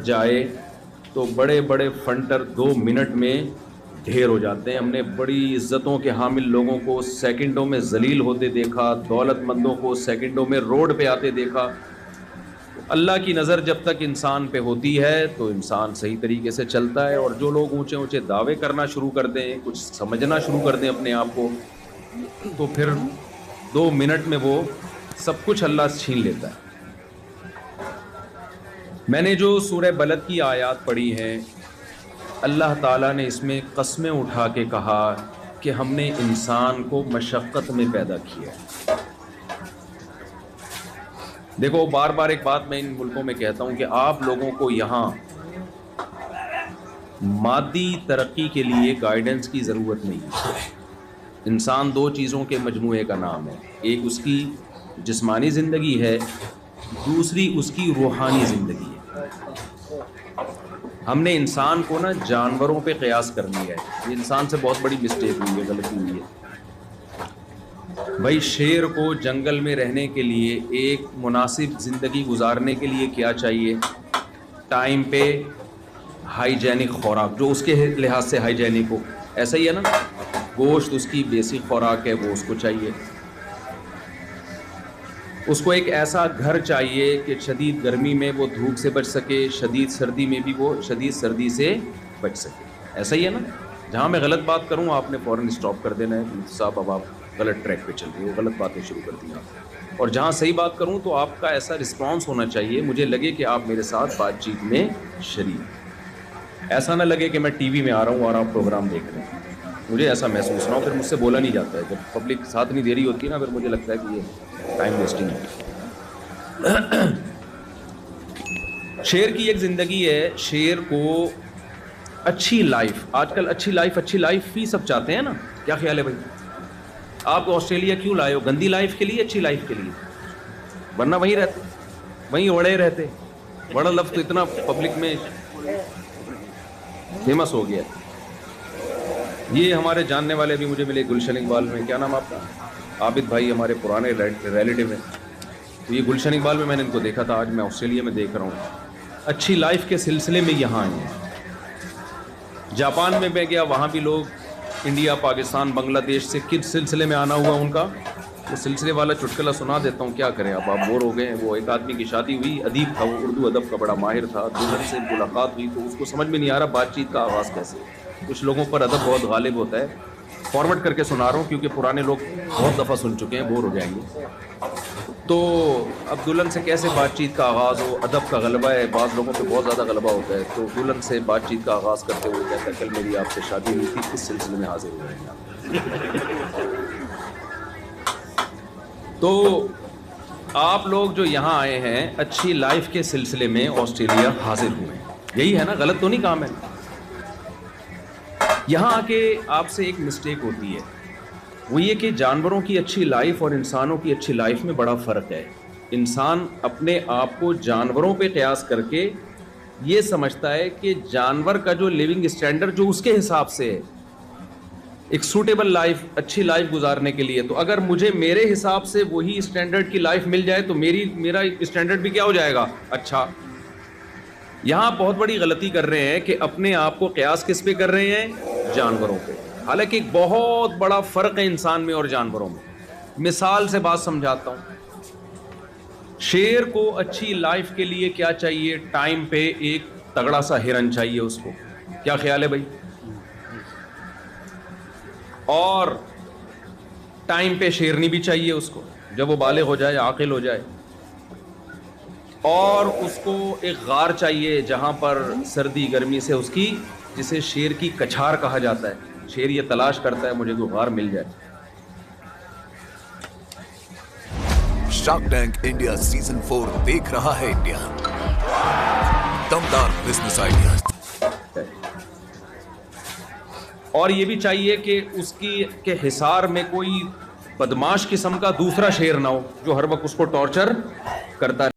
جائے تو بڑے بڑے فنٹر 2 منٹ میں ڈھیر ہو جاتے ہیں. ہم نے بڑی عزتوں کے حامل لوگوں کو سیکنڈوں میں ذلیل ہوتے دیکھا, دولت مندوں کو سیکنڈوں میں روڈ پہ آتے دیکھا. اللہ کی نظر جب تک انسان پہ ہوتی ہے تو انسان صحیح طریقے سے چلتا ہے, اور جو لوگ اونچے اونچے دعوے کرنا شروع کر دیں, کچھ سمجھنا شروع کر دیں اپنے آپ کو, تو پھر 2 منٹ میں وہ سب کچھ اللہ چھین لیتا ہے. میں نے جو سورہ بلد کی آیات پڑھی ہیں, اللہ تعالیٰ نے اس میں قسمیں اٹھا کے کہا کہ ہم نے انسان کو مشقت میں پیدا کیا ہے. دیکھو بار بار ایک بات میں ان ملکوں میں کہتا ہوں کہ آپ لوگوں کو یہاں مادی ترقی کے لیے گائیڈنس کی ضرورت نہیں ہے. انسان 2 چیزوں کے مجموعے کا نام ہے, ایک اس کی جسمانی زندگی ہے, دوسری اس کی روحانی زندگی ہے. ہم نے انسان کو نا جانوروں پہ قیاس کر لیا ہے. یہ انسان سے بہت بڑی مسٹیک ہوئی ہے, غلطی ہوئی ہے. بھائی شیر کو جنگل میں رہنے کے لیے, ایک مناسب زندگی گزارنے کے لیے کیا چاہیے؟ ٹائم پہ ہائیجینک خوراک, جو اس کے لحاظ سے ہائیجینک ہو. ایسا ہی ہے نا, گوشت اس کی بیسک خوراک ہے, وہ اس کو چاہیے. اس کو ایک ایسا گھر چاہیے کہ شدید گرمی میں وہ دھوپ سے بچ سکے, شدید سردی میں بھی وہ شدید سردی سے بچ سکے. ایسا ہی ہے نا. جہاں میں غلط بات کروں آپ نے فوراً اسٹاپ کر دینا ہے, صاحب اب آپ غلط ٹریک پہ چل رہے ہو, غلط باتیں شروع کر دی آپ. اور جہاں صحیح بات کروں تو آپ کا ایسا رسپانس ہونا چاہیے, مجھے لگے کہ آپ میرے ساتھ بات چیت میں شریک. ایسا نہ لگے کہ میں ٹی وی میں آ رہا ہوں اور آپ پروگرام دیکھ رہے ہیں. مجھے ایسا محسوس نہ ہو, پھر مجھ سے بولا نہیں جاتا ہے. جب پبلک ساتھ نہیں دے رہی ہوتی ہے نا, پھر مجھے لگتا ہے کہ یہ ٹائم ویسٹنگ ہے. شیر کی ایک زندگی ہے. شیر کو اچھی لائف, آج کل اچھی لائف ہی سب چاہتے ہیں نا. کیا خیال ہے بھائی؟ آپ آسٹریلیا کیوں لائے ہو؟ گندی لائف کے لیے, اچھی لائف کے لیے؟ ورنہ وہیں رہتے, وہیں اڑے رہتے. بڑا لفظ تو اتنا پبلک میں فیمس ہو گیا. یہ ہمارے جاننے والے بھی مجھے ملے گلشن اقبال میں. کیا نام آپ کا؟ عابد بھائی, ہمارے پرانے ریلیٹیو ہیں. تو یہ گلشن اقبال میں نے ان کو دیکھا تھا, آج میں آسٹریلیا میں دیکھ رہا ہوں. اچھی لائف کے سلسلے میں یہاں آئے ہیں. جاپان میں میں گیا, وہاں بھی لوگ انڈیا, پاکستان, بنگلہ دیش سے کس سلسلے میں آنا ہوا ان کا, وہ سلسلے والا چٹکلا سنا دیتا ہوں. کیا کریں اب, آپ بور ہو گئے ہیں. وہ ایک آدمی کی شادی ہوئی, ادیب تھا, وہ اردو ادب کا بڑا ماہر تھا. دلہن سے ملاقات ہوئی تو اس کو سمجھ میں نہیں آ رہا بات چیت کا آغاز کیسے. کچھ لوگوں پر ادب بہت غالب ہوتا ہے. فارورڈ کر کے سنا رہا ہوں کیونکہ پرانے لوگ بہت دفعہ سن چکے ہیں, بور ہو جائیں گے. تو اب دلہن سے کیسے بات چیت کا آغاز ہو, ادب کا غلبہ ہے, بعض لوگوں پہ بہت زیادہ غلبہ ہوتا ہے. تو دلہن سے بات چیت کا آغاز کرتے ہوئے کہتا ہے, کل میری آپ سے شادی ہوئی تھی, کس سلسلے میں حاضر ہوئے ہیں آپ؟ تو آپ لوگ جو یہاں آئے ہیں اچھی لائف کے سلسلے میں آسٹریلیا حاضر ہوئے ہیں, یہی ہے نا, غلط تو نہیں کام ہے. یہاں آ کے آپ سے ایک مسٹیک ہوتی ہے, وہ یہ کہ جانوروں کی اچھی لائف اور انسانوں کی اچھی لائف میں بڑا فرق ہے. انسان اپنے آپ کو جانوروں پہ قیاس کر کے یہ سمجھتا ہے کہ جانور کا جو لیونگ اسٹینڈرڈ جو اس کے حساب سے ہے, ایک سوٹیبل لائف, اچھی لائف گزارنے کے لیے, تو اگر مجھے میرے حساب سے وہی اسٹینڈرڈ کی لائف مل جائے تو میرا اسٹینڈرڈ بھی کیا ہو جائے گا, اچھا. یہاں بہت بڑی غلطی کر رہے ہیں کہ اپنے آپ کو قیاس کس پہ کر رہے ہیں, جانوروں پہ. حالانکہ ایک بہت بڑا فرق ہے انسان میں اور جانوروں میں. مثال سے بات سمجھاتا ہوں. شیر کو اچھی لائف کے لیے کیا چاہیے؟ ٹائم پہ ایک تگڑا سا ہرن چاہیے اس کو. کیا خیال ہے بھائی؟ اور ٹائم پہ شیرنی بھی چاہیے اس کو, جب وہ بالغ ہو جائے, عاقل ہو جائے. اور اس کو ایک غار چاہیے جہاں پر سردی گرمی سے اس کی, جسے شیر کی کچھار کہا جاتا ہے. شیر یہ تلاش کرتا ہے مجھے کوئی غار مل جائے. شارک ٹینک انڈیا سیزن 4 دیکھ رہا ہے انڈیا. دمدار business ideas. اور یہ بھی چاہیے کہ اس کی کے حصار میں کوئی بدماش قسم کا دوسرا شیر نہ ہو جو ہر وقت اس کو ٹارچر کرتا ہے.